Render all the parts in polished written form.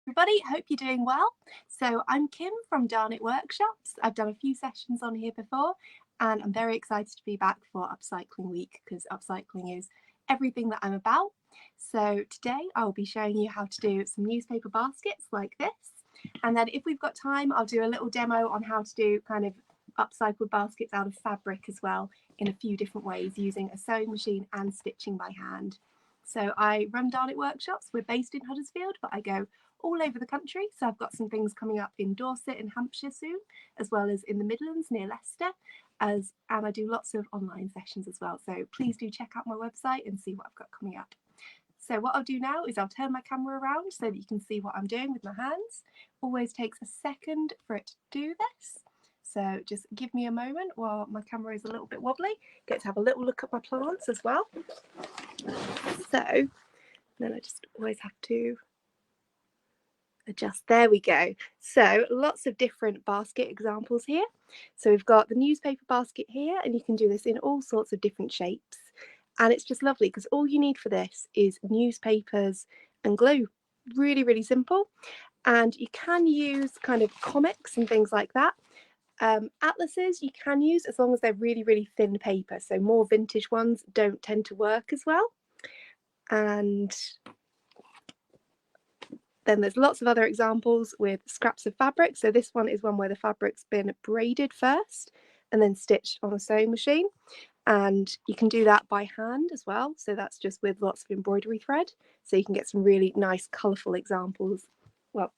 Everybody, hope you're doing well. So I'm Kim from DarnIt Workshops. I've done a few sessions on here before and I'm very excited to be back for Upcycling Week because upcycling is everything that I'm about. So today I'll be showing you how to do some newspaper baskets like this, and then if we've got time I'll do a little demo on how to do kind of upcycled baskets out of fabric as well in a few different ways using a sewing machine and stitching by hand. So I run DarnIt Workshops. We're based in Huddersfield, but I go all over the country. So I've got some things coming up in Dorset and Hampshire soon, as well as in the Midlands near Leicester, and I do lots of online sessions as well. So please do check out my website and see what I've got coming up. So what I'll do now is I'll turn my camera around so that you can see what I'm doing with my hands. Always takes a second for it to do this. So just give me a moment while my camera is a little bit wobbly. Get to have a little look at my plants as well. So then I just always have to adjust. There we go. So lots of different basket examples here. So we've got the newspaper basket here, and you can do this in all sorts of different shapes. And it's just lovely because all you need for this is newspapers and glue. Really, really simple. And you can use kind of comics and things like that. Atlases you can use as long as they're really, really thin paper. So more vintage ones don't tend to work as well. And then there's lots of other examples with scraps of fabric. So this one is one where the fabric's been braided first and then stitched on a sewing machine. And you can do that by hand as well. So that's just with lots of embroidery thread. So you can get some really nice, colourful examples. Well,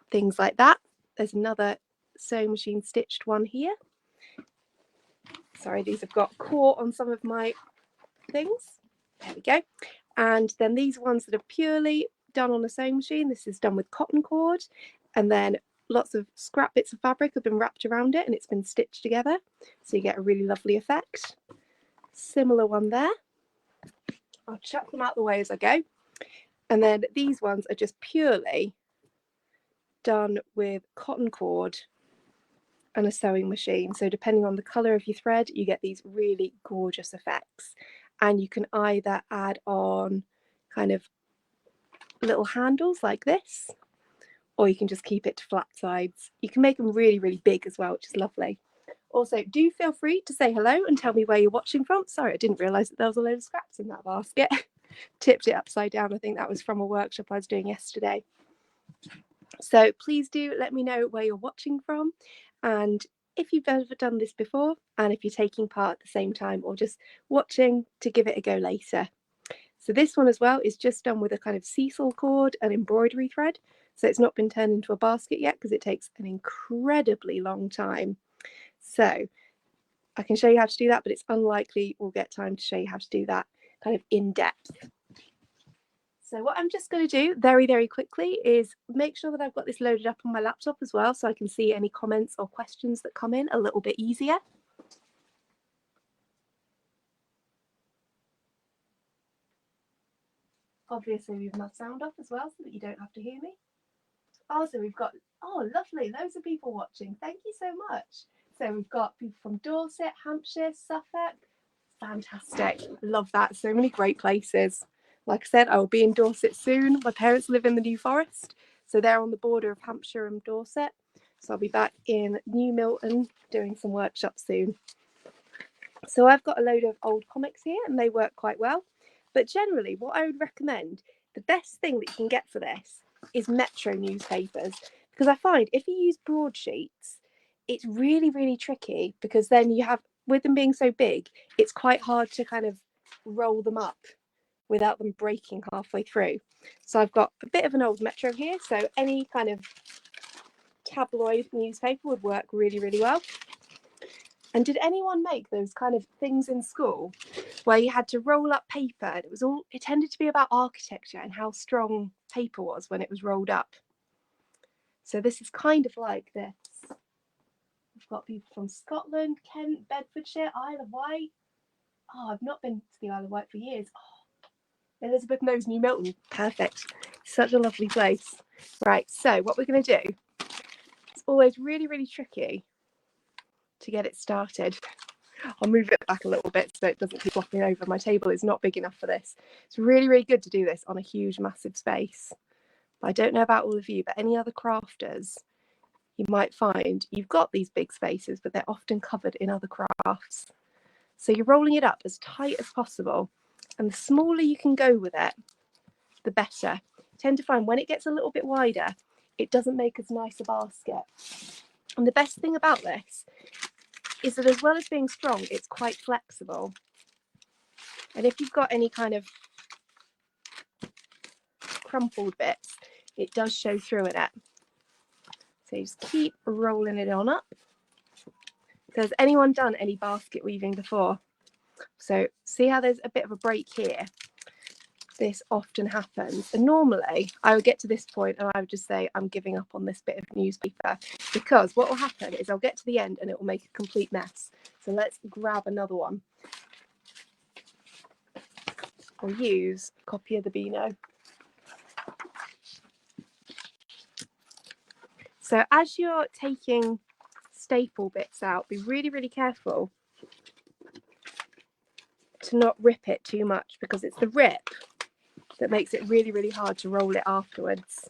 things like that. There's another sewing machine stitched one here. Sorry, these have got caught on some of my things. There we go. And then these ones that are purely done on a sewing machine. This is done with cotton cord, and then lots of scrap bits of fabric have been wrapped around it and it's been stitched together, so you get a really lovely effect. Similar one there. I'll chuck them out the way as I go. And then these ones are just purely done with cotton cord and a sewing machine. So depending on the colour of your thread, you get these really gorgeous effects. And you can either add on kind of little handles like this, or you can just keep it to flat sides. You can make them really, really big as well, which is lovely. Also, do feel free to say hello and tell me where you're watching from. Sorry, I didn't realise that there was a load of scraps in that basket. Tipped it upside down. I think that was from a workshop I was doing yesterday. So please do let me know where you're watching from, and if you've ever done this before, and if you're taking part at the same time or just watching to give it a go later. So this one as well is just done with a kind of sisal cord and embroidery thread. So it's not been turned into a basket yet because it takes an incredibly long time. So I can show you how to do that, but it's unlikely we'll get time to show you how to do that kind of in depth. So what I'm just going to do very, very quickly is make sure that I've got this loaded up on my laptop as well, so I can see any comments or questions that come in a little bit easier. Obviously, we've my sound off as well so that you don't have to hear me. Also, we've got, oh, lovely, loads of people watching. Thank you so much. So we've got people from Dorset, Hampshire, Suffolk. Fantastic. Love that. So many great places. Like I said, I will be in Dorset soon. My parents live in the New Forest, so they're on the border of Hampshire and Dorset. So I'll be back in New Milton doing some workshops soon. So I've got a load of old comics here and they work quite well. But generally, what I would recommend, the best thing that you can get for this is Metro newspapers, because I find if you use broadsheets, it's really, really tricky, because then you have, with them being so big, it's quite hard to kind of roll them up without them breaking halfway through. So I've got a bit of an old Metro here, so any kind of tabloid newspaper would work really, really well. And did anyone make those kind of things in school where you had to roll up paper and it tended to be about architecture and how strong paper was when it was rolled up? So this is kind of like this. We've got people from Scotland, Kent, Bedfordshire, Isle of Wight. Oh, I've not been to the Isle of Wight for years. Oh, Elizabeth knows New Milton. Perfect. Such a lovely place. Right, so what we're going to do, it's always really, really tricky to get it started. I'll move it back a little bit so it doesn't keep flopping over. My table is not big enough for this. It's really, really good to do this on a huge, massive space. I don't know about all of you, but any other crafters, you might find you've got these big spaces, but they're often covered in other crafts. So you're rolling it up as tight as possible. And the smaller you can go with it, the better. Tend to find when it gets a little bit wider, it doesn't make as nice a basket. And the best thing about this is that as well as being strong, it's quite flexible. And if you've got any kind of crumpled bits, it does show through in it. So you just keep rolling it on up. So has anyone done any basket weaving before? So see how there's a bit of a break here? This often happens. And normally I would get to this point and I would just say, I'm giving up on this bit of newspaper, because what will happen is I'll get to the end and it will make a complete mess. So let's grab another one. I'll use a copy of the Beano. So as you're taking staple bits out, be really, really careful to not rip it too much, because it's the rip that makes it really, really hard to roll it afterwards.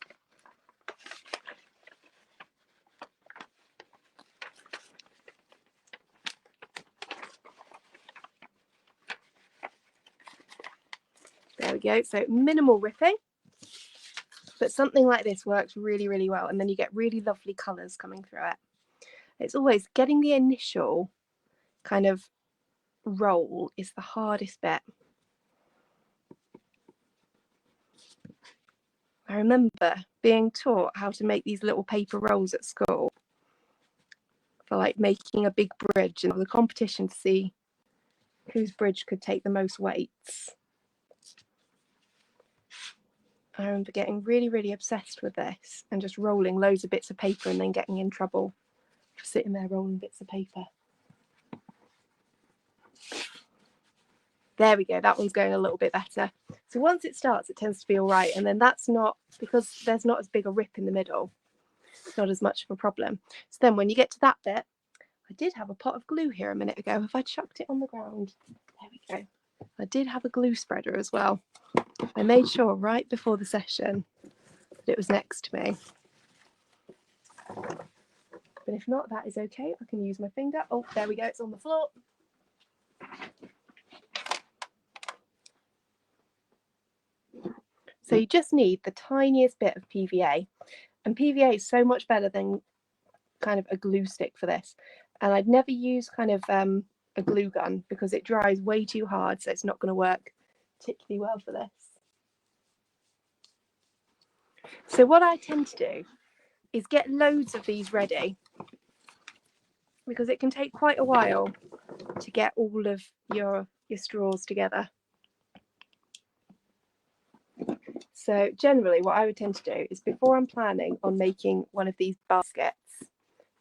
There we go. So minimal ripping, but something like this works really, really well. And then you get really lovely colours coming through it. It's always getting the initial kind of roll is the hardest bit. I remember being taught how to make these little paper rolls at school for like making a big bridge, and the competition to see whose bridge could take the most weights. I remember getting really, really obsessed with this and just rolling loads of bits of paper and then getting in trouble for sitting there rolling bits of paper. There we go, that one's going a little bit better. So once it starts, it tends to be all right. And then that's not, because there's not as big a rip in the middle, it's not as much of a problem. So then when you get to that bit, I did have a pot of glue here a minute ago. Have I chucked it on the ground? There we go. I did have a glue spreader as well. I made sure right before the session that it was next to me. But if not, that is okay. I can use my finger. Oh, there we go. It's on the floor. So you just need the tiniest bit of PVA. And PVA is so much better than kind of a glue stick for this. And I'd never use kind of a glue gun, because it dries way too hard. So it's not going to work particularly well for this. So what I tend to do is get loads of these ready, because it can take quite a while to get all of your straws together. So generally what I would tend to do is, before I'm planning on making one of these baskets,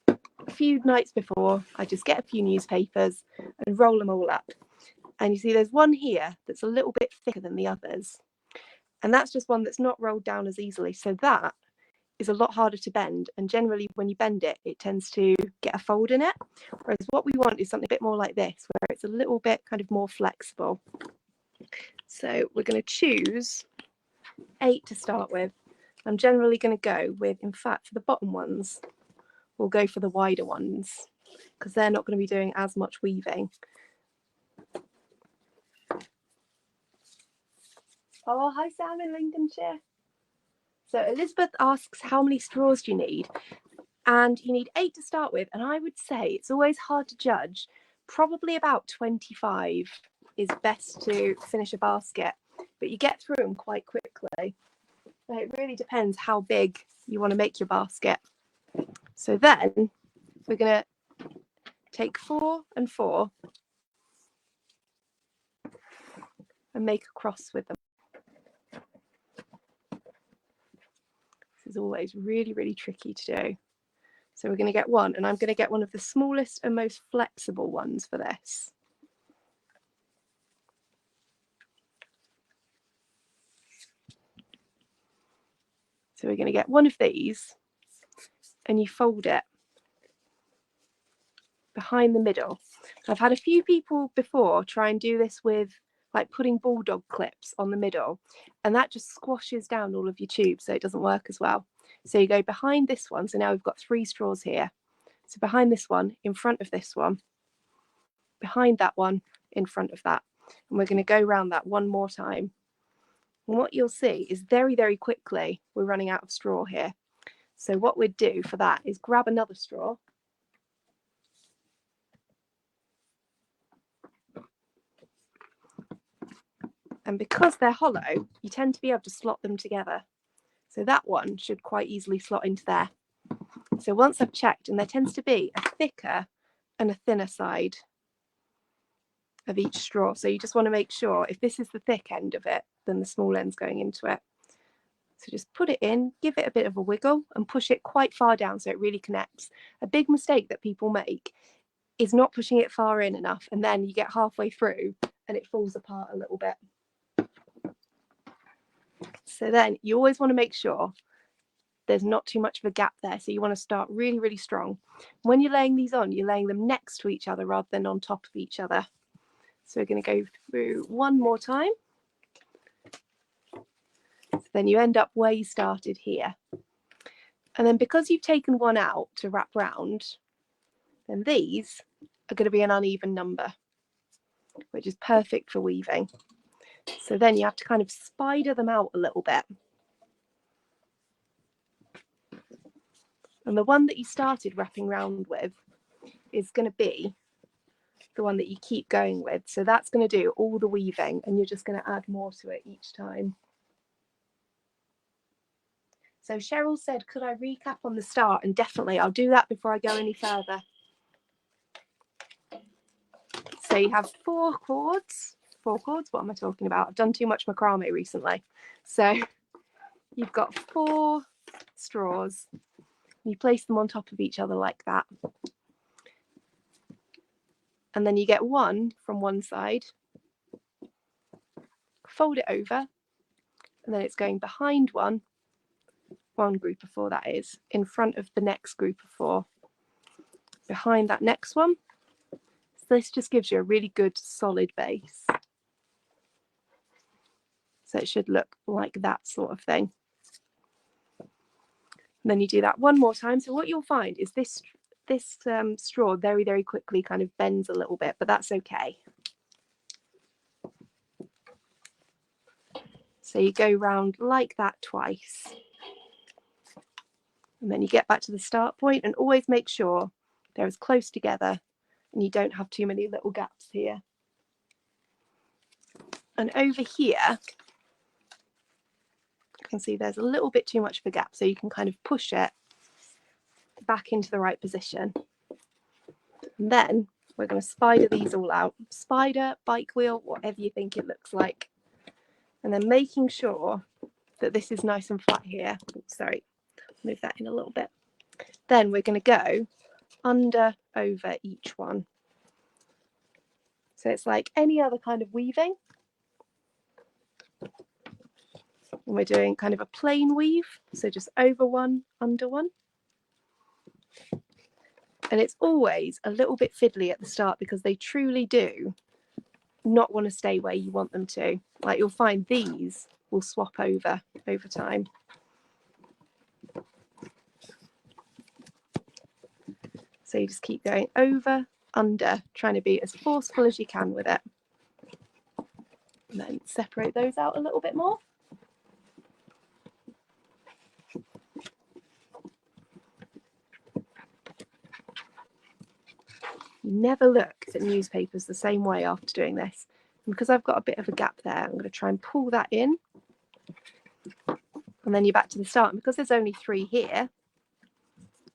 a few nights before, I just get a few newspapers and roll them all up. And you see there's one here that's a little bit thicker than the others. And that's just one that's not rolled down as easily. So that is a lot harder to bend. And generally when you bend it, it tends to get a fold in it. Whereas what we want is something a bit more like this, where it's a little bit kind of more flexible. So we're going to choose 8 to start with. I'm generally going to go with, in fact, for the bottom ones, we'll go for the wider ones, because they're not going to be doing as much weaving. Oh, hi Sam in Lincolnshire. So Elizabeth asks, how many straws do you need? And you need 8 to start with. And I would say it's always hard to judge. Probably about 25 is best to finish a basket, but you get through them quite quickly. It really depends how big you want to make your basket. So then we're going to take 4 and 4 and make a cross with them. This is always really, really tricky to do. So we're going to get one, and I'm going to get one of the smallest and most flexible ones for this. So we're going to get one of these, and you fold it behind the middle. I've had a few people before try and do this with like putting bulldog clips on the middle, and that just squashes down all of your tubes, so it doesn't work as well. So you go behind this one. So now we've got 3 straws here. So behind this one, in front of this one, behind that one, in front of that. And we're going to go around that one more time. And what you'll see is very, very quickly, we're running out of straw here. So what we'd do for that is grab another straw. And because they're hollow, you tend to be able to slot them together. So that one should quite easily slot into there. So once I've checked, and there tends to be a thicker and a thinner side of each straw. So you just want to make sure if this is the thick end of it, then the small end's going into it. So just put it in, give it a bit of a wiggle and push it quite far down so it really connects. A big mistake that people make is not pushing it far in enough, and then you get halfway through and it falls apart a little bit. So then you always want to make sure there's not too much of a gap there. So you want to start really, really strong. When you're laying these on, you're laying them next to each other rather than on top of each other. So we're going to go through one more time. So then you end up where you started here. And then because you've taken one out to wrap round, then these are going to be an uneven number, which is perfect for weaving. So then you have to kind of spider them out a little bit. And the one that you started wrapping round with is going to be the one that you keep going with. So that's going to do all the weaving, and you're just going to add more to it each time. So Cheryl said, could I recap on the start? And definitely, I'll do that before I go any further. So you have 4 cords. 4 cords, what am I talking about? I've done too much macrame recently. So you've got 4 straws. You place them on top of each other like that. And then you get one from one side, fold it over, and then it's going behind one group of 4 that is, in front of the next group of 4, behind that next one. So this just gives you a really good solid base. So it should look like that sort of thing. And then you do that one more time. So what you'll find is this straw very, very quickly kind of bends a little bit, but that's okay. So you go round like that twice. And then you get back to the start point, and always make sure they're as close together and you don't have too many little gaps here. And over here, you can see there's a little bit too much of a gap, so you can kind of push it back into the right position. And then we're going to spider these all out. Spider, bike wheel, whatever you think it looks like. And then making sure that this is nice and flat here. Oops, sorry, move that in a little bit. Then we're going to go under, over each one. So it's like any other kind of weaving. And we're doing kind of a plain weave, so just over one, under one. And it's always a little bit fiddly at the start because they truly do not want to stay where you want them to. Like you'll find these will swap over time. So you just keep going over, under, trying to be as forceful as you can with it. And then separate those out a little bit more. Never look at newspapers the same way after doing this. And because I've got a bit of a gap there, I'm going to try and pull that in. And then you're back to the start. And because there's only 3 here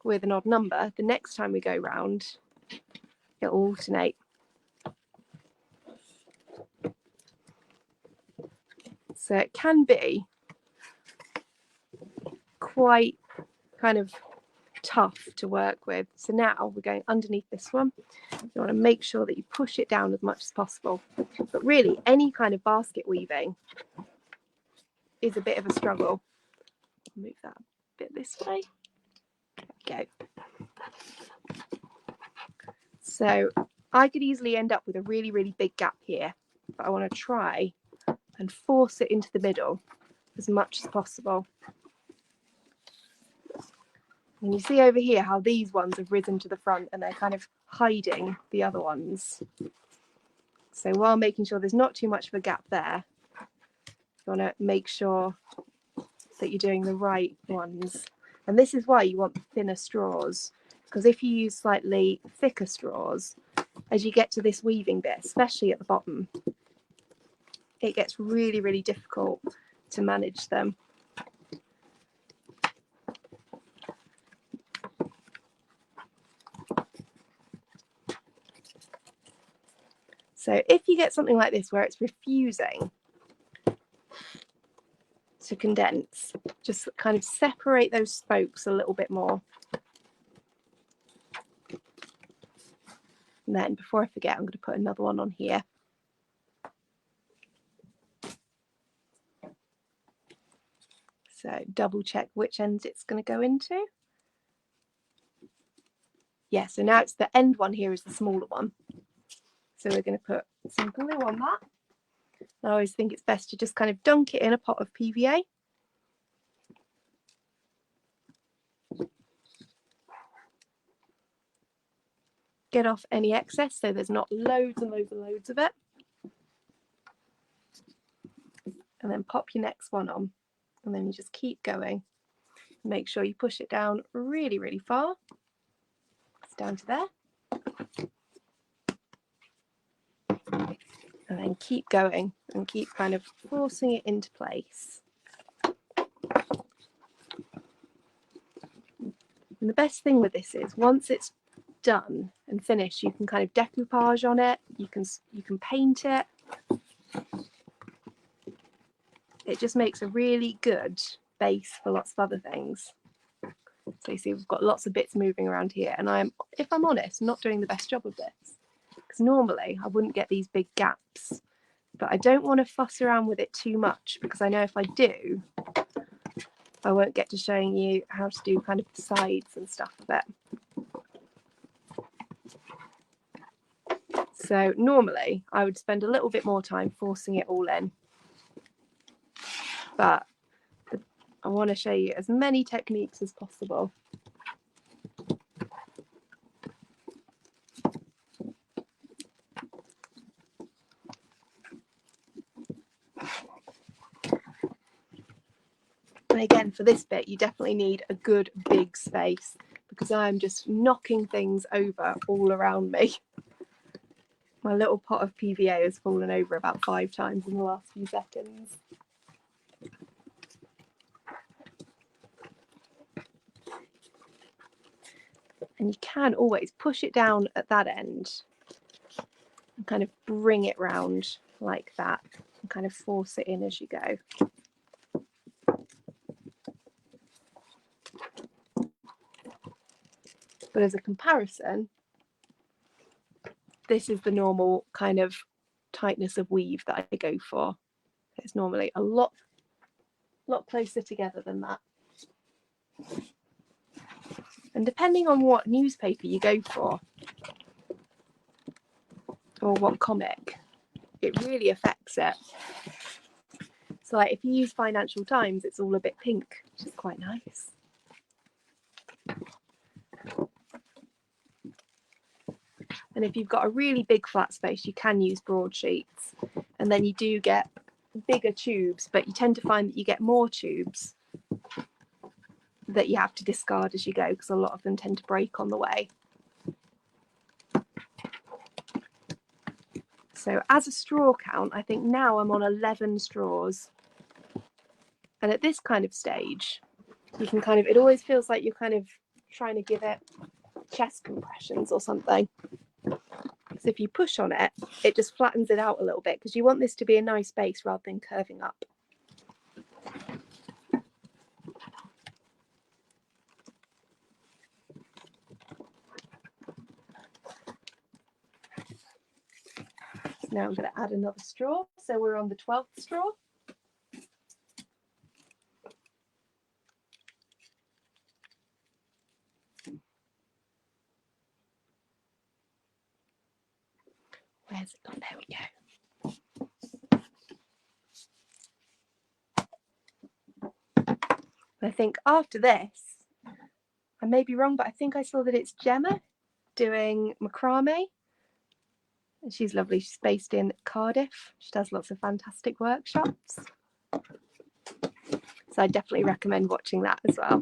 with an odd number, the next time we go round, it'll alternate. So it can be quite kind of tough to work with. So now we're going underneath this one. You want to make sure that you push it down as much as possible. But really, any kind of basket weaving is a bit of a struggle. Move that a bit this way. There we go. So I could easily end up with a really, really big gap here. but I want to try and force it into the middle as much as possible. And you see over here how these ones have risen to the front and they're kind of hiding the other ones. So while making sure there's not too much of a gap there, you want to make sure that you're doing the right ones. And this is why you want thinner straws, because if you use slightly thicker straws, as you get to this weaving bit, especially at the bottom, it gets really, really difficult to manage them. So if you get something like this where it's refusing to condense, just kind of separate those spokes a little bit more. And then before I forget, I'm going to put another one on here. So double check which ends it's going to go into. Yeah, so now it's the end one here is the smaller one. So we're going to put some glue on that. I always think it's best to just kind of dunk it in a pot of PVA. Get off any excess so there's not loads and loads and loads of it. And then pop your next one on. And then you just keep going. Make sure you push it down really, really far. It's down to there. And then keep going and keep kind of forcing it into place. And the best thing with this is once it's done and finished, you can kind of decoupage on it. You can paint it. It just makes a really good base for lots of other things. So you see we've got lots of bits moving around here, and if I'm honest, not doing the best job of this, because normally I wouldn't get these big gaps, but I don't want to fuss around with it too much, because I know if I do, I won't get to showing you how to do kind of the sides and stuff of it. So normally I would spend a little bit more time forcing it all in, but I want to show you as many techniques as possible. And again, for this bit, you definitely need a good big space, because I'm just knocking things over all around me. My little pot of PVA has fallen over about 5 times in the last few seconds. And you can always push it down at that end and kind of bring it round like that and kind of force it in as you go. But as a comparison, this is the normal kind of tightness of weave that I go for. It's normally a lot closer together than that. And depending on what newspaper you go for, or what comic, it really affects it. So like if you use Financial Times, it's all a bit pink, which is quite nice. And if you've got a really big flat space, you can use broadsheets. And then you do get bigger tubes, but you tend to find that you get more tubes that you have to discard as you go, because a lot of them tend to break on the way. So as a straw count, I think now I'm on 11 straws. And at this kind of stage, you can kind of, it always feels like you're kind of trying to give it chest compressions or something. So if you push on it, it just flattens it out a little bit, because you want this to be a nice base rather than curving up. Now I'm going to add another straw. So we're on the 12th straw. Where's it gone? There we go. think after this, I may be wrong, but I think I saw that it's Gemma doing macrame. And she's lovely. She's based in Cardiff. She does lots of fantastic workshops. So I definitely recommend watching that as well.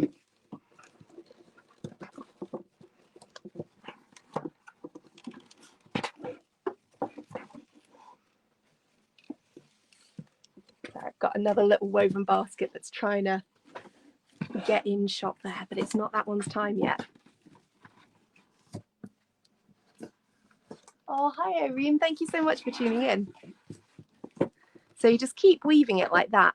So I've got another little woven basket that's trying to get in shot there, but it's not that one's time yet. Oh, hi Irene, thank you so much for tuning in. So you just keep weaving it like that.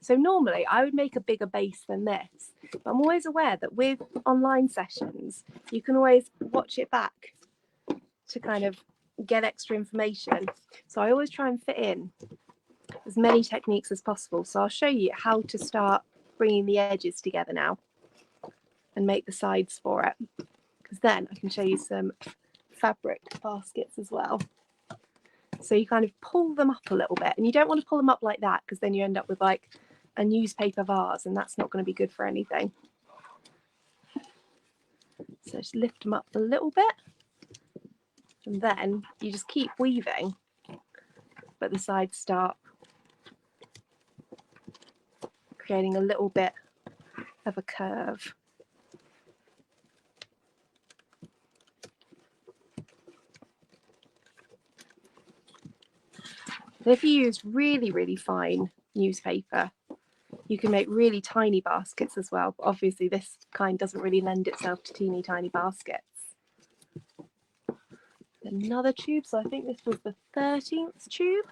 So normally I would make a bigger base than this, but I'm always aware that with online sessions, you can always watch it back to kind of get extra information. So I always try and fit in as many techniques as possible. So I'll show you how to start bringing the edges together now and make the sides for it, because then I can show you some fabric baskets as well. So you kind of pull them up a little bit, and you don't want to pull them up like that because then you end up with like a newspaper vase, and that's not going to be good for anything. So just lift them up a little bit, and then you just keep weaving, but the sides start creating a little bit of a curve. And if you use really, really fine newspaper, you can make really tiny baskets as well. But obviously this kind doesn't really lend itself to teeny tiny baskets. Another tube, so I think this was the 13th tube.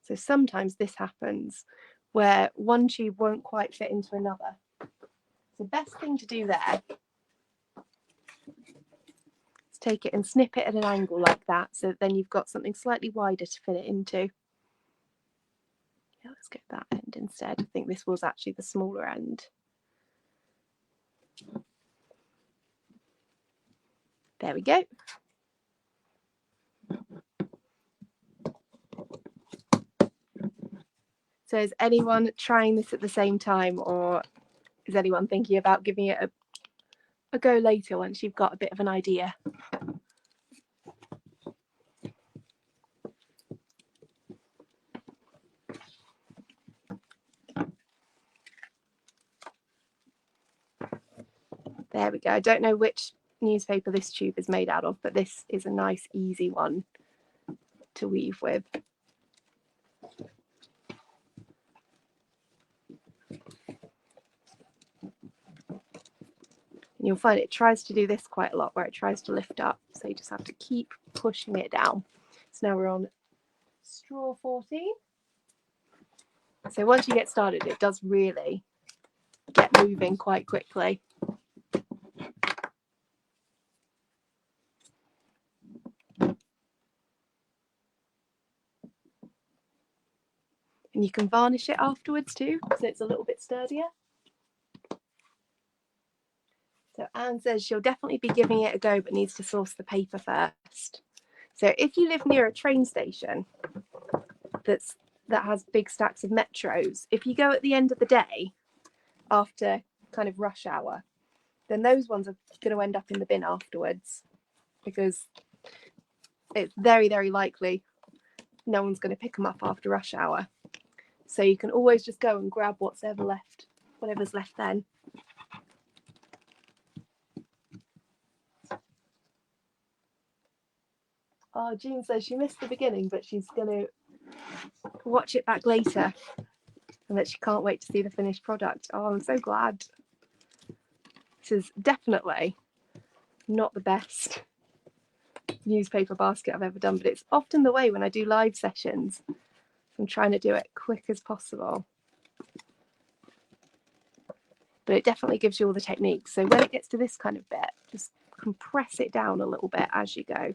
So sometimes this happens where one tube won't quite fit into another. The best thing to do there is take it and snip it at an angle like that, so that then you've got something slightly wider to fit it into. Yeah, let's go that end instead. I think this was actually the smaller end. There we go. So is anyone trying this at the same time, or is anyone thinking about giving it a go later once you've got a bit of an idea? There we go. I don't know which newspaper this tube is made out of, but this is a nice easy one to weave with. And you'll find it tries to do this quite a lot, where it tries to lift up, so you just have to keep pushing it down. So now we're on straw 14. So once you get started, it does really get moving quite quickly. And you can varnish it afterwards too, so it's a little bit sturdier. So Anne says she'll definitely be giving it a go, but needs to source the paper first. So if you live near a train station that has big stacks of metros, if you go at the end of the day after kind of rush hour, then those ones are going to end up in the bin afterwards, because it's very, very likely no one's going to pick them up after rush hour. So you can always just go and grab whatever's left then. Oh, Jean says she missed the beginning, but she's going to watch it back later, and that she can't wait to see the finished product. Oh, I'm so glad. This is definitely not the best newspaper basket I've ever done, but it's often the way when I do live sessions. I'm trying to do it quick as possible. But it definitely gives you all the techniques. So when it gets to this kind of bit, just compress it down a little bit as you go.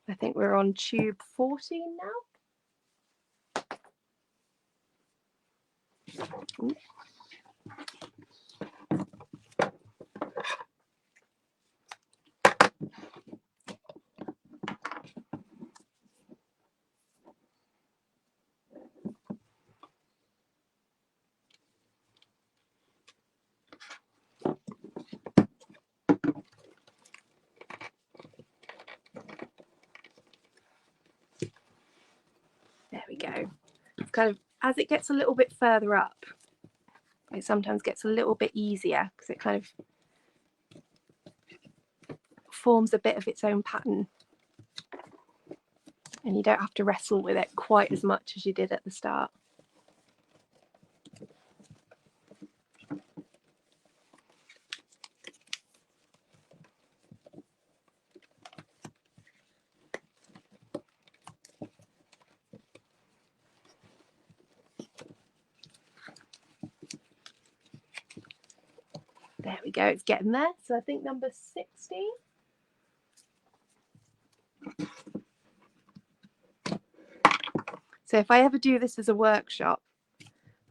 I think we're on tube 14 now. Ooh. kind of, as it gets a little bit further up, it sometimes gets a little bit easier because it kind of forms a bit of its own pattern. And you don't have to wrestle with it quite as much as you did at the start. There we go, it's getting there. So I think number 60. So if I ever do this as a workshop,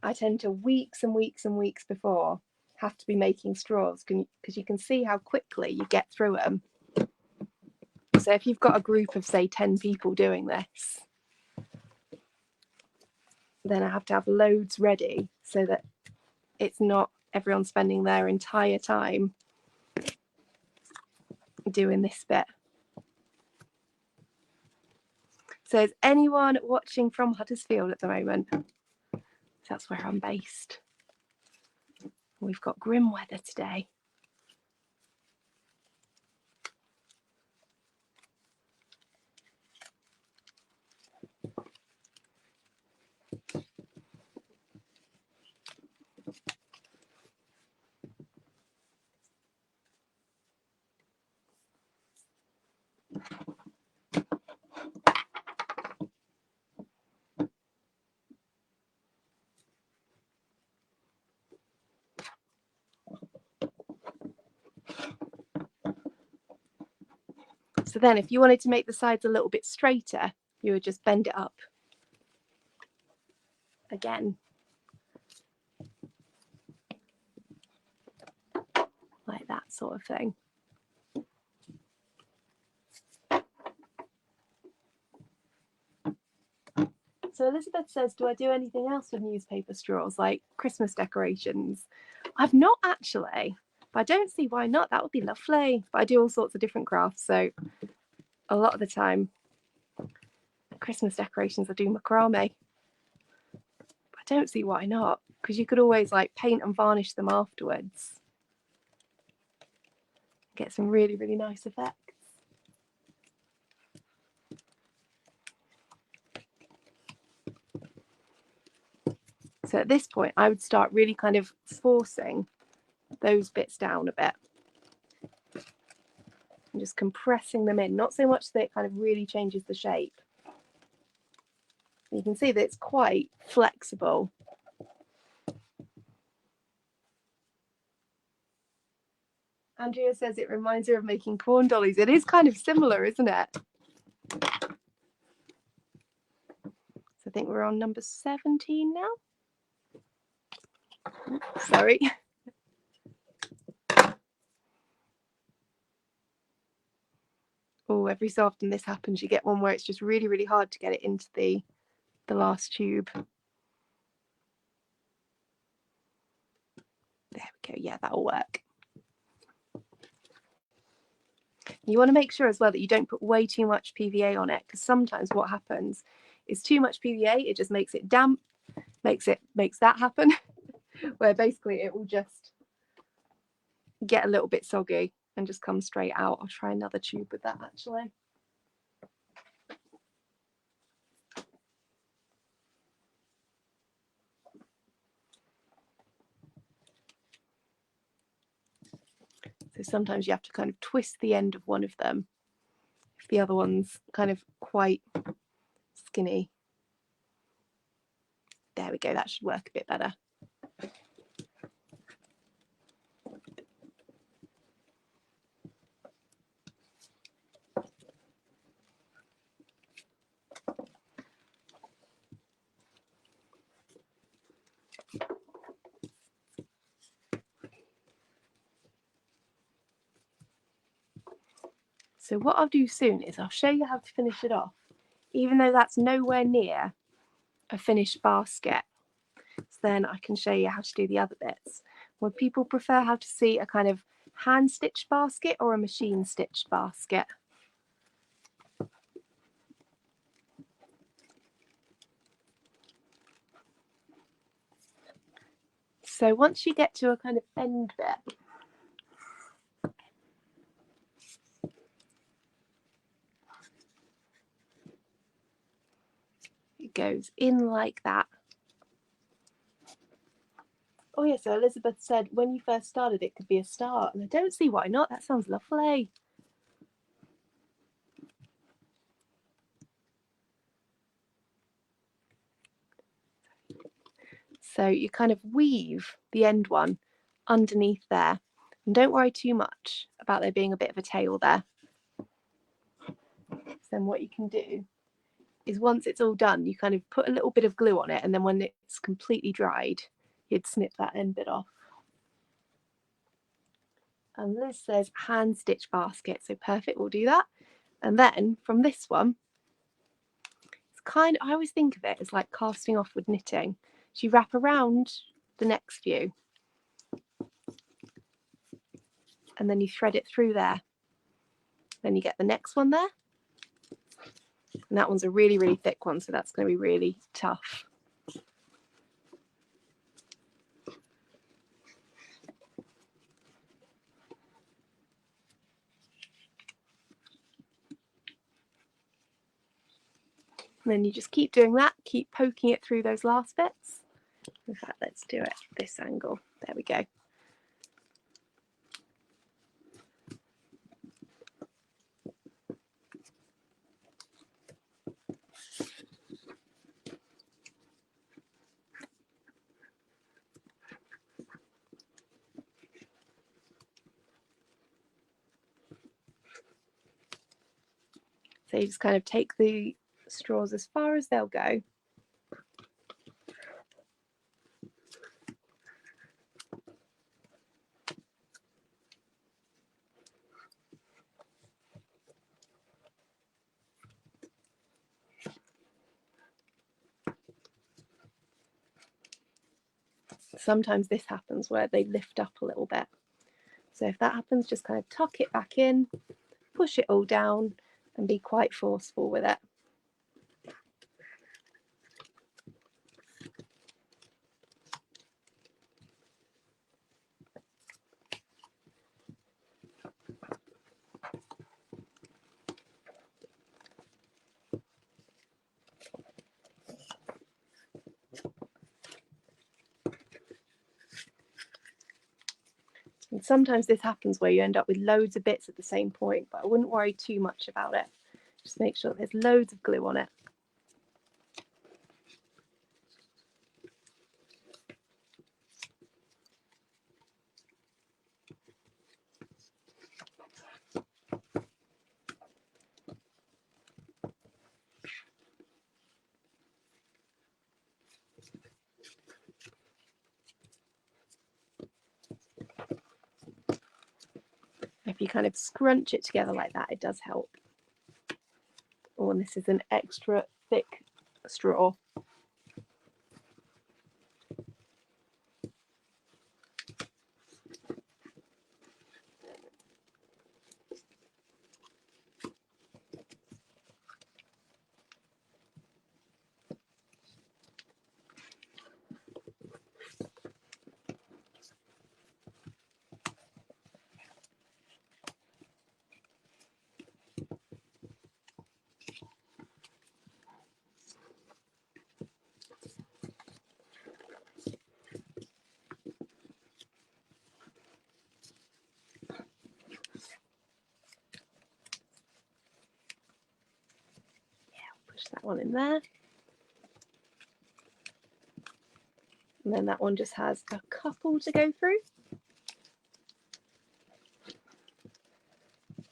I tend to weeks and weeks and weeks before have to be making straws because you can see how quickly you get through them. So if you've got a group of, say, 10 people doing this, then I have to have loads ready so that it's not everyone spending their entire time doing this bit. So is anyone watching from Huddersfield at the moment? That's where I'm based. We've got grim weather today. So then if you wanted to make the sides a little bit straighter, you would just bend it up again. Like that sort of thing. So Elizabeth says, do I do anything else with newspaper straws, like Christmas decorations? I've not actually, but I don't see why not. That would be lovely. But I do all sorts of different crafts, so a lot of the time, Christmas decorations I do macrame. But I don't see why not, because you could always like paint and varnish them afterwards. Get some really, really nice effects. So at this point, I would start really kind of forcing those bits down a bit. And just compressing them in, not so much that it kind of really changes the shape. You can see that it's quite flexible. Andrea says it reminds her of making corn dollies. It is kind of similar, isn't it? So I think we're on number 17 now. Sorry. Oh, every so often this happens. You get one where it's just really, really hard to get it into the last tube. There we go. Yeah, that'll work. You want to make sure as well that you don't put way too much PVA on it, because sometimes what happens is too much PVA, it just makes it damp, makes that happen, where basically it will just get a little bit soggy and just come straight out. I'll try another tube with that actually. So sometimes you have to kind of twist the end of one of them if the other one's kind of quite skinny. There we go, that should work a bit better. So what I'll do soon is I'll show you how to finish it off, even though that's nowhere near a finished basket. So then I can show you how to do the other bits. Would people prefer how to see a kind of hand stitched basket or a machine stitched basket? So once you get to a kind of end bit, it goes in like that. Oh yeah, so Elizabeth said when you first started it could be a start, and I don't see why not. That sounds lovely. So you kind of weave the end one underneath there, and don't worry too much about there being a bit of a tail there. Then what you can do is once it's all done, you kind of put a little bit of glue on it, and then when it's completely dried, you'd snip that end bit off. And Liz says hand stitch basket, so perfect, we'll do that. And then from this one, it's kind of, I always think of it as like casting off with knitting. So you wrap around the next few, and then you thread it through there. Then you get the next one there. And that one's a really, really thick one, so that's going to be really tough. And then you just keep doing that, keep poking it through those last bits. In fact, let's do it this angle. There we go. So you just kind of take the straws as far as they'll go. Sometimes this happens where they lift up a little bit. So if that happens, just kind of tuck it back in, push it all down, and be quite forceful with it. And sometimes this happens where you end up with loads of bits at the same point, but I wouldn't worry too much about it. Just make sure there's loads of glue on it. If you kind of scrunch it together like that, it does help. Oh, and this is an extra thick straw. Push that one in there. And then that one just has a couple to go through. And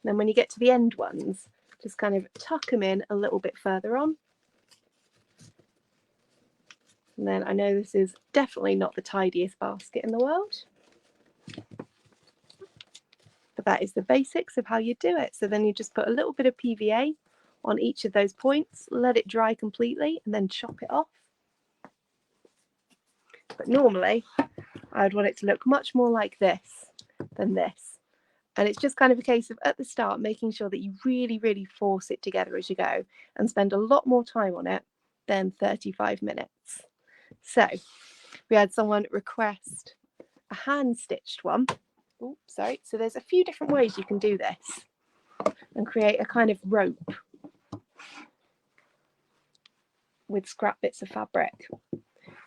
then when you get to the end ones, just kind of tuck them in a little bit further on. And then I know this is definitely not the tidiest basket in the world, but that is the basics of how you do it. So then you just put a little bit of PVA on each of those points, let it dry completely, and then chop it off. But normally I would want it to look much more like this than this. And it's just kind of a case of at the start making sure that you really, really force it together as you go and spend a lot more time on it than 35 minutes. So We had someone request a hand stitched one. Oh, sorry. So there's a few different ways you can do this and create a kind of rope with scrap bits of fabric.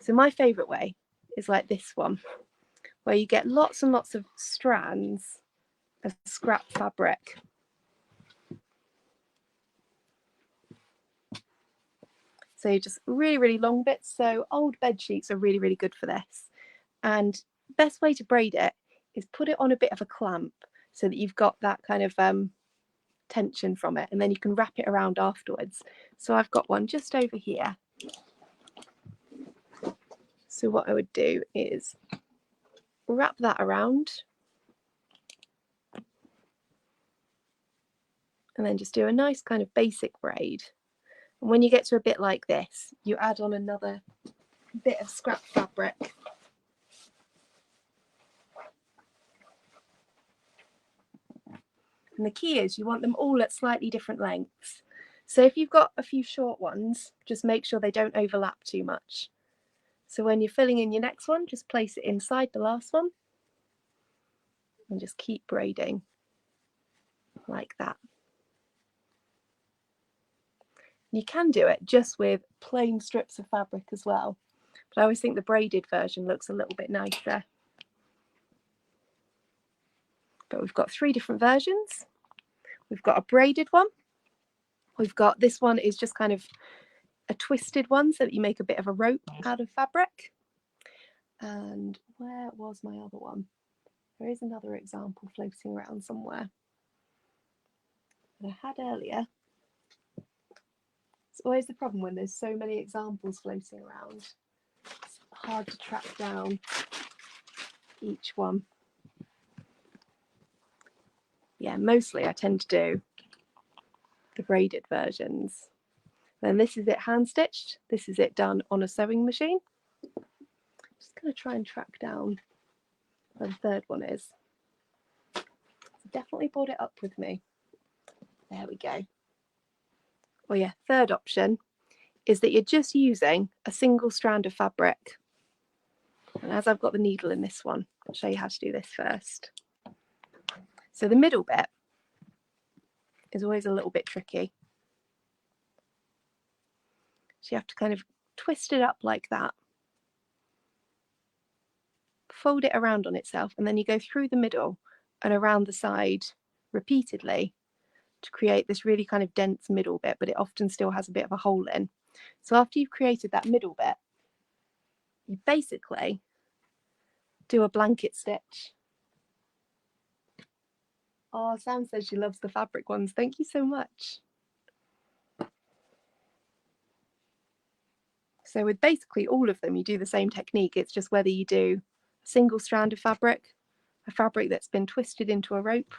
So my favourite way is like this one, where you get lots and lots of strands of scrap fabric. So just really, really long bits. So old bed sheets are really, really good for this. And best way to braid it is put it on a bit of a clamp so that you've got that kind of tension from it, and then you can wrap it around afterwards. So I've got one just over here. So what I would do is wrap that around and then just do a nice kind of basic braid. And when you get to a bit like this, you add on another bit of scrap fabric. And the key is you want them all at slightly different lengths. So if you've got a few short ones, just make sure they don't overlap too much. So when you're filling in your next one, just place it inside the last one and just keep braiding like that. You can do it just with plain strips of fabric as well, but I always think the braided version looks a little bit nicer. But we've got 3 different versions. We've got a braided one. We've got this one is just kind of a twisted one so that you make a bit of a rope out of fabric. And where was my other one? There is another example floating around somewhere that I had earlier. It's always the problem when there's so many examples floating around. It's hard to track down each one. Yeah, mostly I tend to do the braided versions. Then this is it hand stitched. This is it done on a sewing machine. Just going to try and track down where the third one is. So definitely brought it up with me. There we go. Well, yeah, third option is that you're just using a single strand of fabric. And as I've got the needle in this one, I'll show you how to do this first. So the middle bit is always a little bit tricky. So you have to kind of twist it up like that, fold it around on itself, and then you go through the middle and around the side repeatedly to create this really kind of dense middle bit, but it often still has a bit of a hole in. So after you've created that middle bit, you basically do a blanket stitch. Oh, Sam says she loves the fabric ones. Thank you so much. So with basically all of them, you do the same technique. It's just whether you do a single strand of fabric, a fabric that's been twisted into a rope,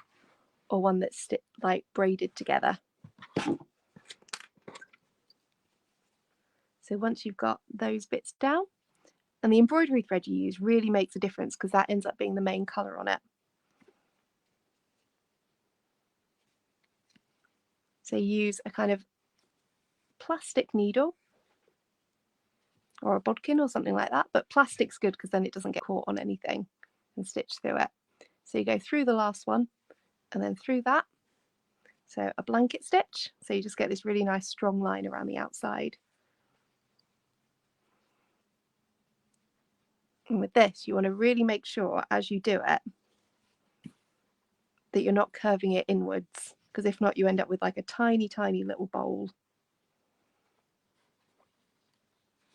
or one that's like braided together. So once you've got those bits down, and the embroidery thread you use really makes a difference because that ends up being the main colour on it. So you use a kind of plastic needle or a bodkin or something like that, but plastic's good because then it doesn't get caught on anything and stitch through it. So you go through the last one and then through that. So a blanket stitch, so you just get this really nice strong line around the outside. And with this, you want to really make sure as you do it that you're not curving it inwards, because if not, you end up with like a tiny, tiny little bowl.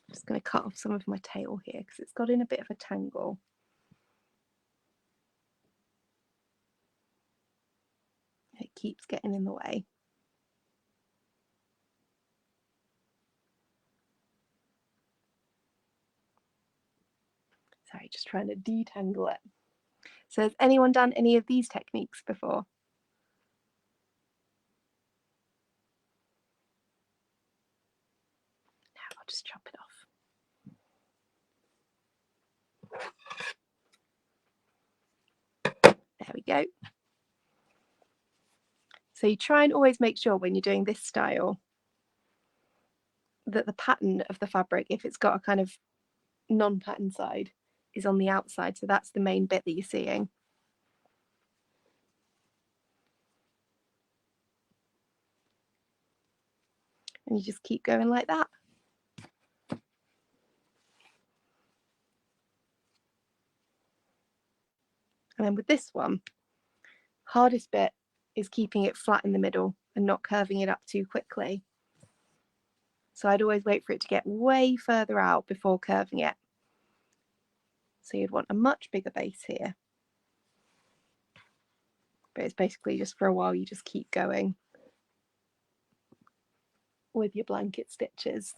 I'm just going to cut off some of my tail here because it's got in a bit of a tangle. It keeps getting in the way. Sorry, just trying to detangle it. So has anyone done any of these techniques before? Now I'll just chop it off. There we go. So you try and always make sure when you're doing this style that the pattern of the fabric, if it's got a kind of non-pattern side is on the outside, so that's the main bit that you're seeing. And you just keep going like that. And then with this one, hardest bit is keeping it flat in the middle and not curving it up too quickly. So I'd always wait for it to get way further out before curving it. So you'd want a much bigger base here. But it's basically just for a while you just keep going with your blanket stitches.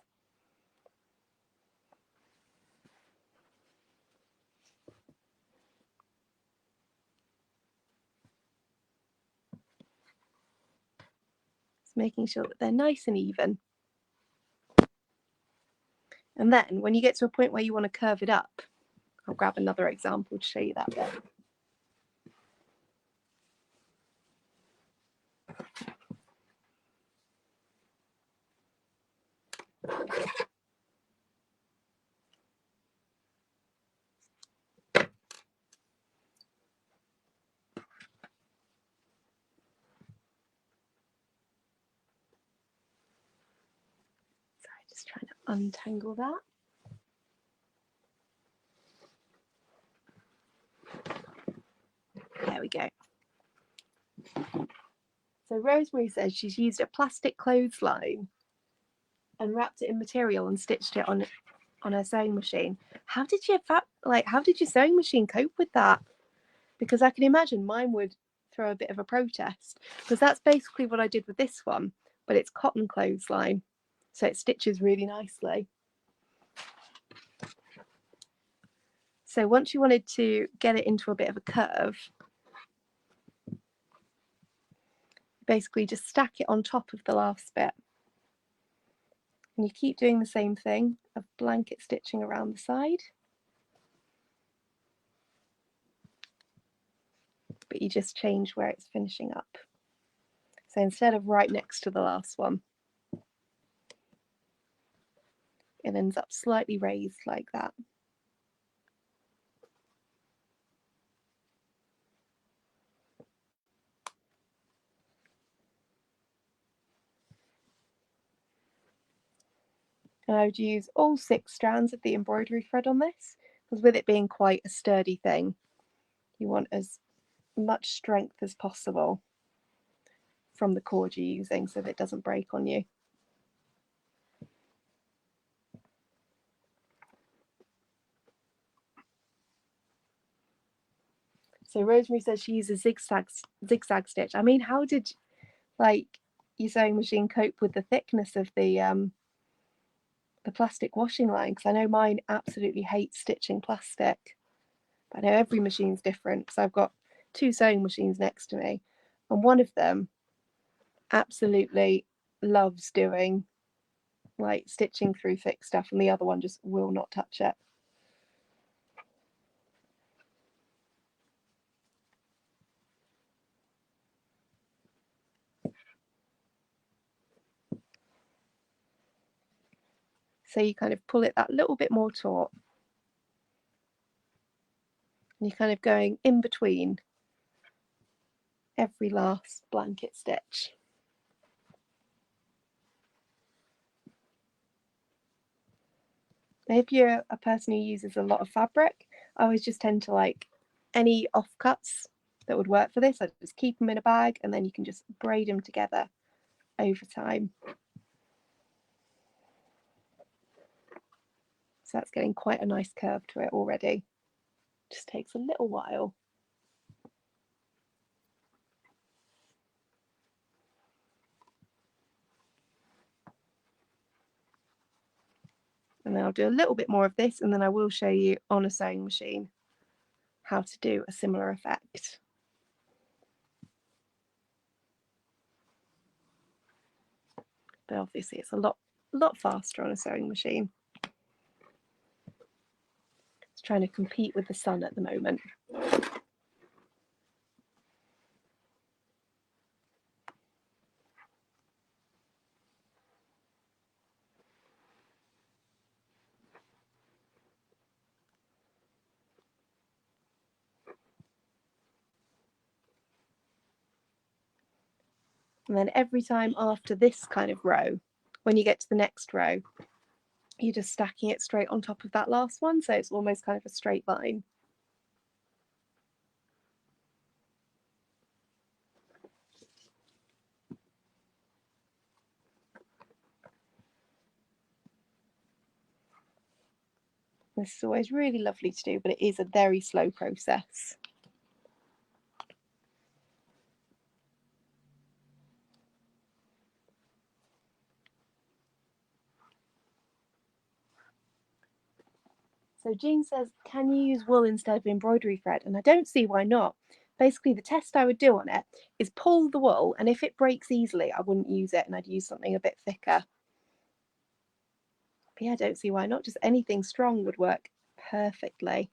Just making sure that they're nice and even. And then when you get to a point where you want to curve it up, I'll grab another example to show you that bit. Sorry, just trying to untangle that. There we go. So Rosemary says she's used a plastic clothesline and wrapped it in material and stitched it on her sewing machine. How did your sewing machine cope with that? Because I can imagine mine would throw a bit of a protest, because that's basically what I did with this one, but it's cotton clothesline, so it stitches really nicely. So once you wanted to get it into a bit of a curve, basically just stack it on top of the last bit. And you keep doing the same thing of blanket stitching around the side. But you just change where it's finishing up. So instead of right next to the last one, it ends up slightly raised like that. And I would use all 6 strands of the embroidery thread on this, because with it being quite a sturdy thing, you want as much strength as possible from the cord you're using so that it doesn't break on you. So Rosemary says she uses zigzag stitch. I mean, how did your sewing machine cope with the thickness of the plastic washing line? Because I know mine absolutely hates stitching plastic. But I know every machine's different. So I've got 2 sewing machines next to me, and one of them absolutely loves doing stitching through thick stuff, and the other one just will not touch it. So you kind of pull it that little bit more taut, and you're kind of going in between every last blanket stitch. If you're a person who uses a lot of fabric, I always just tend to like any offcuts that would work for this. I just keep them in a bag, and then you can just braid them together over time. So that's getting quite a nice curve to it already. Just takes a little while. And then I'll do a little bit more of this, and then I will show you on a sewing machine how to do a similar effect. But obviously it's a lot faster on a sewing machine. It's trying to compete with the sun at the moment. And then every time after this kind of row, when you get to the next row, you're just stacking it straight on top of that last one, so it's almost kind of a straight line. This is always really lovely to do, but it is a very slow process. So Jean says, can you use wool instead of embroidery thread? And I don't see why not. Basically, the test I would do on it is pull the wool, and if it breaks easily, I wouldn't use it, and I'd use something a bit thicker. But yeah, I don't see why not. Just anything strong would work perfectly.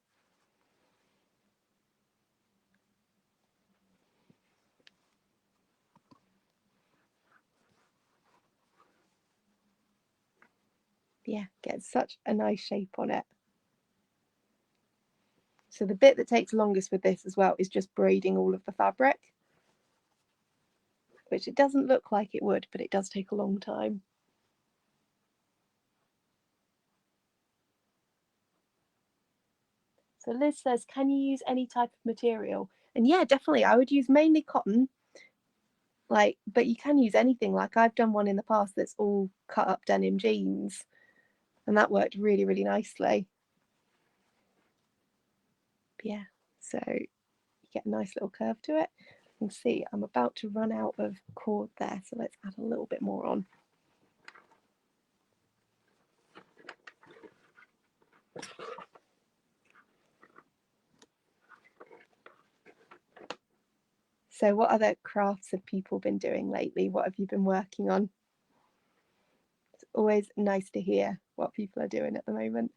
Yeah, get such a nice shape on it. So the bit that takes longest with this as well is just braiding all of the fabric, which it doesn't look like it would, but it does take a long time. So Liz says, can you use any type of material? And yeah, definitely. I would use mainly cotton, but you can use anything. Like I've done one in the past that's all cut up denim jeans, and that worked really, really nicely. But yeah, so you get a nice little curve to it. You can see I'm about to run out of cord there, so let's add a little bit more on. So what other crafts have people been doing lately? What have you been working on? It's always nice to hear what people are doing at the moment.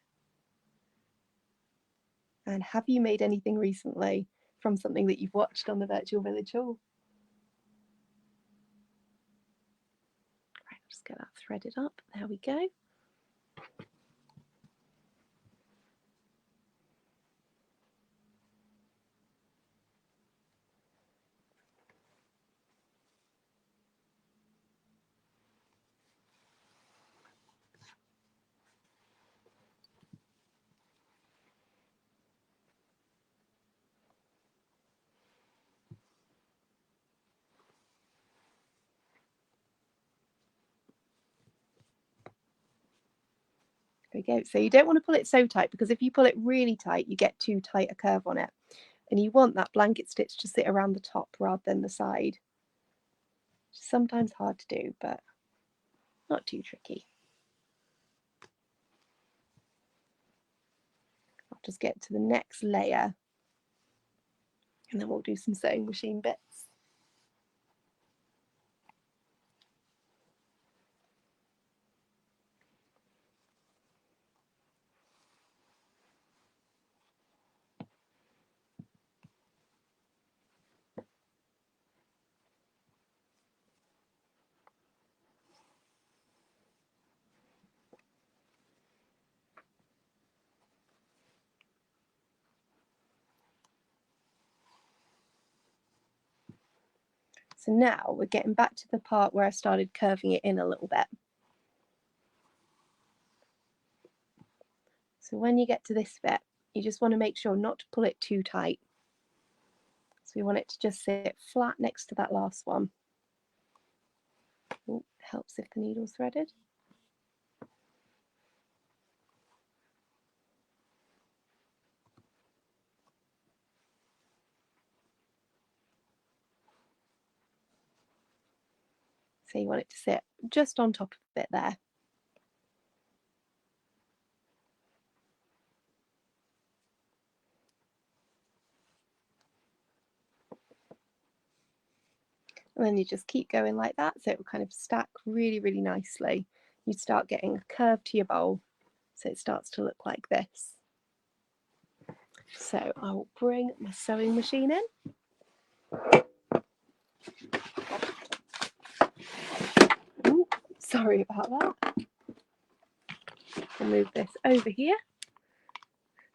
And have you made anything recently from something that you've watched on the Virtual Village Hall? Right, I'll just get that threaded up. There we go. There we go. So you don't want to pull it so tight, because if you pull it really tight, you get too tight a curve on it. And you want that blanket stitch to sit around the top rather than the side. Sometimes hard to do, but not too tricky. I'll just get to the next layer, and then we'll do some sewing machine bits. So now we're getting back to the part where I started curving it in a little bit. So when you get to this bit, you just want to make sure not to pull it too tight. So we want it to just sit flat next to that last one. Ooh, helps if the needle's threaded. So you want it to sit just on top of it there. And then you just keep going like that, so it will kind of stack really, really nicely. You start getting a curve to your bowl, so it starts to look like this. So I will bring my sewing machine in. Ooh, sorry about that. I'll move this over here.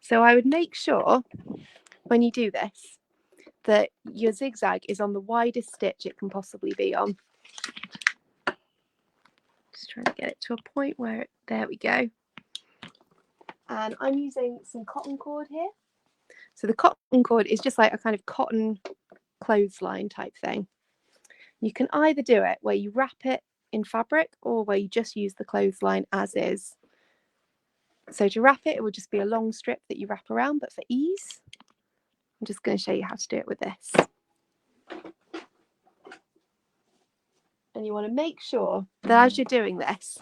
So I would make sure when you do this that your zigzag is on the widest stitch it can possibly be on. Just trying to get it to a point where, there we go. And I'm using some cotton cord here. So the cotton cord is just like a kind of cotton clothesline type thing. You can either do it where you wrap it in fabric or where you just use the clothesline as is. So to wrap it, it will just be a long strip that you wrap around, but for ease, I'm just going to show you how to do it with this. And you want to make sure that as you're doing this,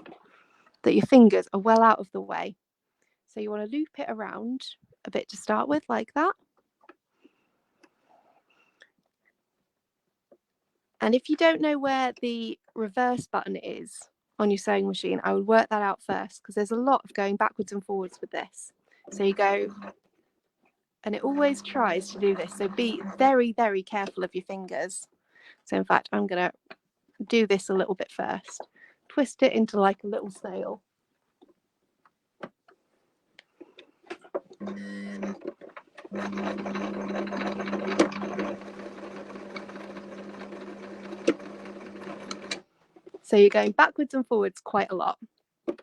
that your fingers are well out of the way. So you want to loop it around a bit to start with, like that. And if you don't know where the reverse button is on your sewing machine, I would work that out first, because there's a lot of going backwards and forwards with this. So you go, and it always tries to do this. So be very, very careful of your fingers. So in fact, I'm going to do this a little bit first. Twist it into like a little snail. So you're going backwards and forwards quite a lot. And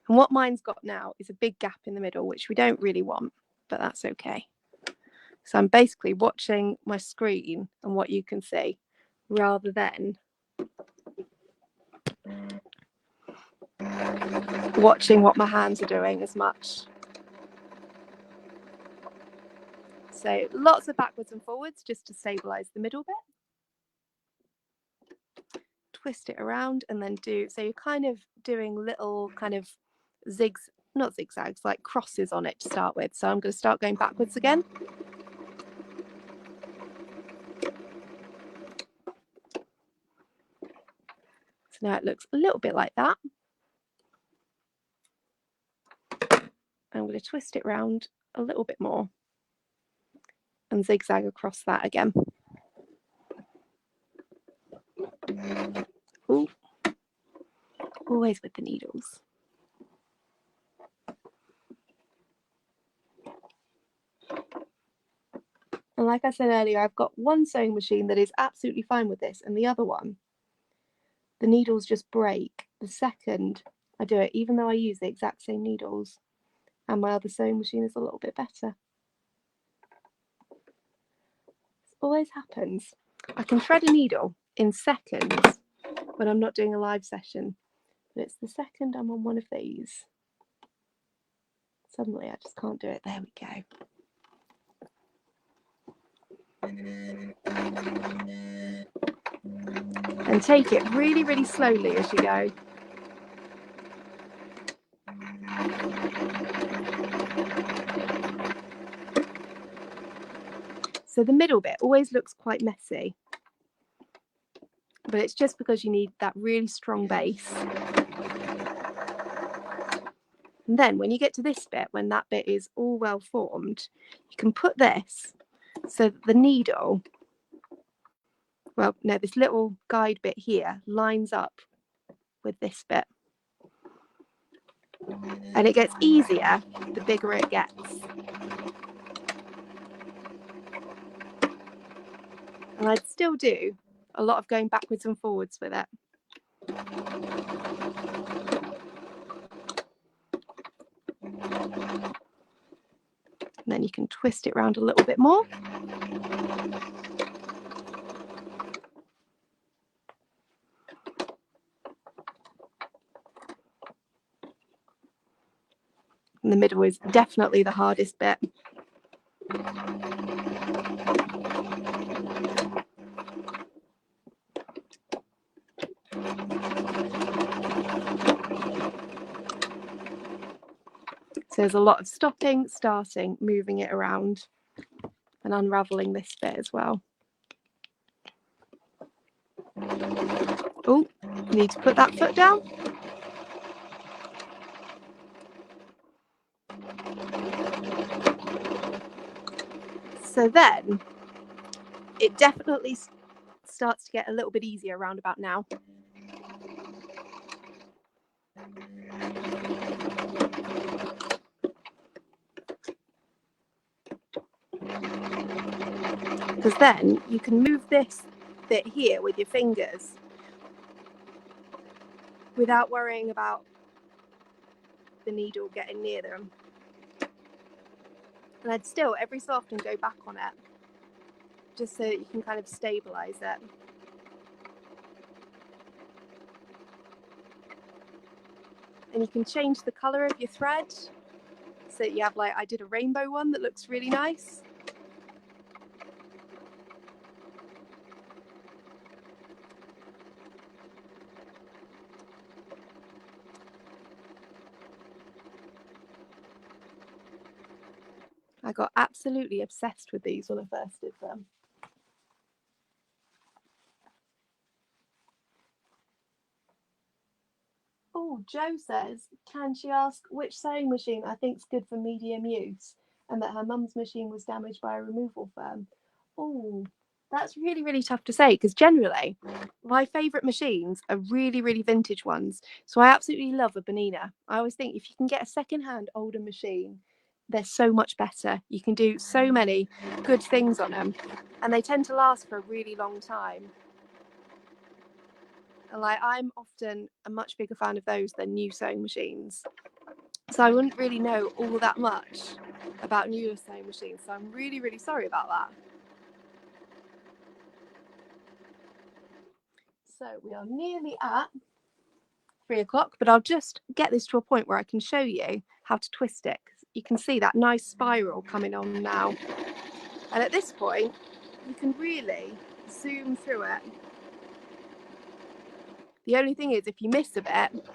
what mine's got now is a big gap in the middle, which we don't really want, but that's okay. So I'm basically watching my screen and what you can see, rather than watching what my hands are doing as much. So lots of backwards and forwards just to stabilize the middle bit. Twist it around and then do, so you're kind of doing little kind of not zigzags, like crosses on it to start with. So I'm going to start going backwards again. So now it looks a little bit like that. I'm going to twist it round a little bit more and zigzag across that again. Ooh. Always with the needles. And like I said earlier, I've got one sewing machine that is absolutely fine with this, and the other one, the needles just break the second I do it, even though I use the exact same needles, and my other sewing machine is a little bit better. This always happens. I can thread a needle in seconds when I'm not doing a live session, but it's the second I'm on one of these, suddenly I just can't do it. There we go. And take it really, really slowly as you go. So the middle bit always looks quite messy, but it's just because you need that really strong base. And then when you get to this bit, when that bit is all well formed, you can put this so that the needle, well, no, this little guide bit here lines up with this bit. And it gets easier the bigger it gets. And I'd still do a lot of going backwards and forwards with it. And then you can twist it around a little bit more. And the middle is definitely the hardest bit. So there's a lot of stopping, starting, moving it around and unraveling this bit as well. Oh, you need to put that foot down. So then it definitely starts to get a little bit easier around about now. Because then you can move this bit here with your fingers without worrying about the needle getting near them. And I'd still every so often go back on it just so that you can kind of stabilize it. And you can change the color of your thread so that you have, like, I did a rainbow one that looks really nice. I got absolutely obsessed with these when I first did them. Oh, Jo says, can she ask which sewing machine I think's good for medium use, and that her mum's machine was damaged by a removal firm? Oh, that's really, really tough to say, because generally my favourite machines are really, really vintage ones. So I absolutely love a Bernina. I always think if you can get a second-hand older machine, they're so much better. You can do so many good things on them, and they tend to last for a really long time. And like, I'm often a much bigger fan of those than new sewing machines. So I wouldn't really know all that much about newer sewing machines. So I'm really, really sorry about that. So we are nearly at 3 o'clock, but I'll just get this to a point where I can show you how to twist it. You can see that nice spiral coming on now. And at this point, you can really zoom through it. The only thing is, if you miss a bit,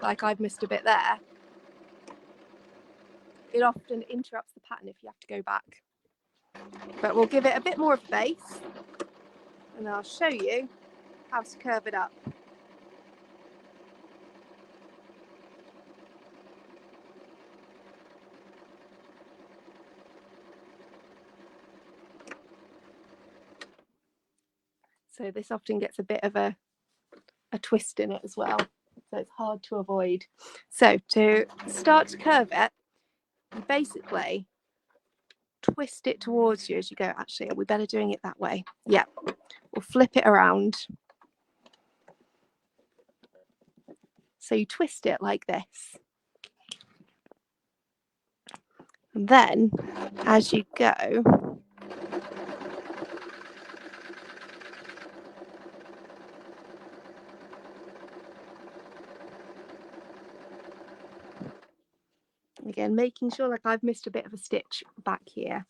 like I've missed a bit there, it often interrupts the pattern if you have to go back. But we'll give it a bit more of a base, and I'll show you how to curve it up. So this often gets a bit of a twist in it as well, so it's hard to avoid. So to start to curve it, you basically twist it towards you as you go. Actually, are we better doing it that way? Yeah, we'll flip it around. So you twist it like this, and then as you go, again making sure, like, I've missed a bit of a stitch back here.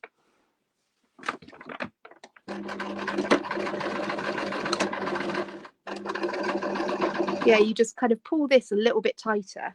Yeah, you just kind of pull this a little bit tighter.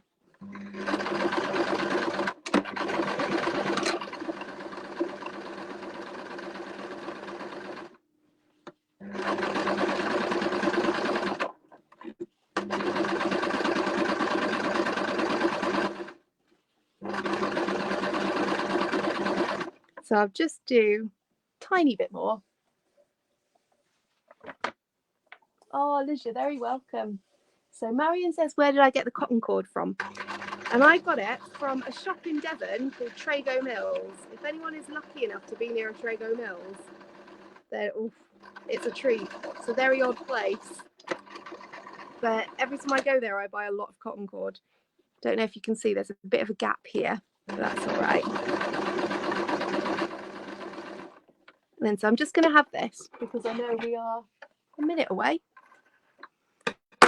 So I'll just do a tiny bit more. Oh, Liz, you're very welcome. So Marion says, where did I get the cotton cord from? And I got it from a shop in Devon called Trago Mills. If anyone is lucky enough to be near a Trago Mills, then it's a treat. It's a very odd place, but every time I go there, I buy a lot of cotton cord. Don't know if you can see, there's a bit of a gap here, but that's all right. And then so I'm just going to have this because I know we are a minute away.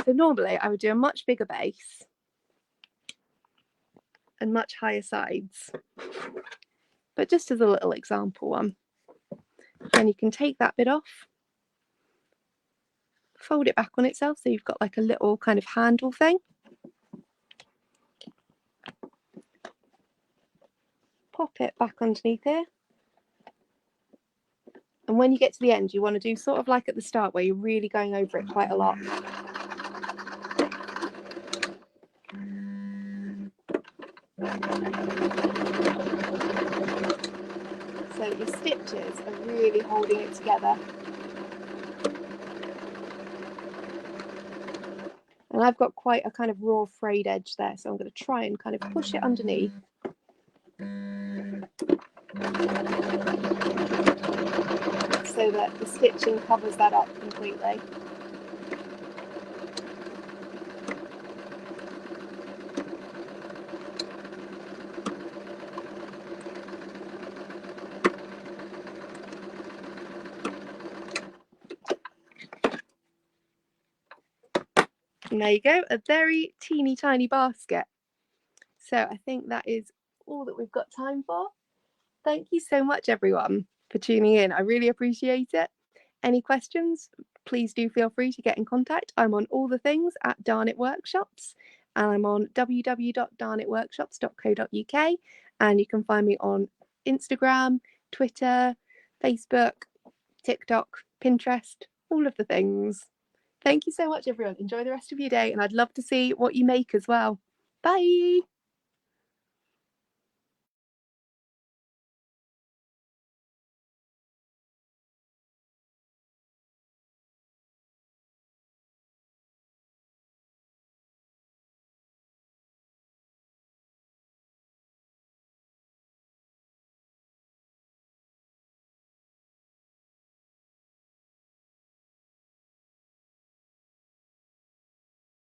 So normally I would do a much bigger base and much higher sides, but just as a little example one. Then you can take that bit off, fold it back on itself so you've got like a little kind of handle thing. Pop it back underneath here. And when you get to the end, you want to do sort of like at the start where you're really going over it quite a lot. So your stitches are really holding it together. And I've got quite a kind of raw frayed edge there, so I'm going to try and kind of push it underneath. So that the stitching covers that up completely. And there you go, a very teeny tiny basket. So I think that is all that we've got time for. Thank you so much, everyone, for tuning in. I really appreciate it. Any questions, please do feel free to get in contact. I'm on all the things at DarnIt Workshops, and I'm on www.darnitworkshops.co.uk, and you can find me on Instagram, Twitter, Facebook, TikTok, Pinterest, all of the things. Thank you so much, everyone. Enjoy the rest of your day, and I'd love to see what you make as well. Bye.